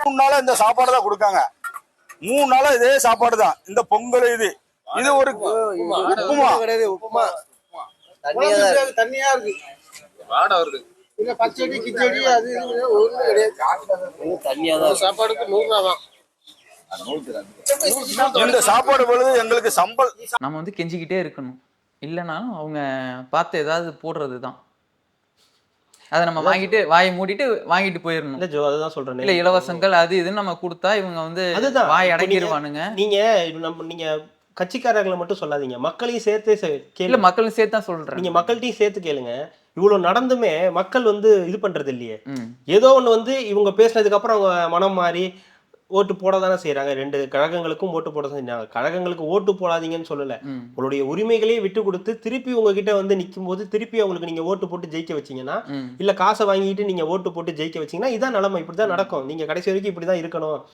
3 நாளா இந்த சாப்பாடு தான் கொடுக்காங்க. 3 நாளா இதே சாப்பாடு தான். இந்த பொங்கல் இது ஒரு உப்புமா கிடையாது. உப்புமா தண்ணியா இருக்கு. வாடை வருது. இல்ல பச்சடி கிச்சடி அது ஒண்ணும் கிடையாது. தண்ணியா தான். சாப்பாடுக்கு 100 ரூபா தான். இந்த சாப்பாடு பொழுது எங்களுக்கு நம்ம வந்து கெஞ்சிக்கிட்டே இருக்கணும். இல்லைனாலும் அவங்க பார்த்து ஏதாவது போடுறது தான். அதை நம்ம வாங்கிட்டு வாயை மூடிட்டு வாங்கிட்டு போயிடணும். இல்ல ஜோ, அதுதான் சொல்றேன். இல்ல இலவசங்கள் அது இதுன்னு நம்ம கொடுத்தா இவங்க வந்து வாய் அடங்கிடுவானுங்க. நீங்க கட்சிக்காரர்களை மட்டும் சொல்லாதீங்க, மக்களையும் சேர்த்து இல்ல மக்களும் சேர்த்து தான் சொல்றேன். நீங்க மக்கள்கிட்டையும் சேர்த்து கேளுங்க. இவ்வளவு நடந்துமே மக்கள் வந்து இது பண்றது இல்லையே. ஏதோ ஒண்ணு வந்து இவங்க பேசினதுக்கு அப்புறம் அவங்க மனம் மாறி ஓட்டு போட தானே செய்யறாங்க. 2 கழகங்களுக்கும் ஓட்டு போட செஞ்சாங்க. கழகங்களுக்கு ஓட்டு போடாதீங்கன்னு சொல்லல, உங்களுடைய உரிமைகளையே விட்டு கொடுத்து திருப்பி உங்ககிட்ட வந்து நிற்கும் போது திருப்பி அவங்களுக்கு நீங்க ஓட்டு போட்டு ஜெயிக்க வச்சீங்கன்னா, இல்ல காசை வாங்கிட்டு நீங்க ஓட்டு போட்டு ஜெயிக்க வச்சீங்கன்னா இதான் நிலைமை. இப்படிதான் நடக்கும். நீங்க கடைசி வரைக்கும் இப்படிதான் இருக்கணும்.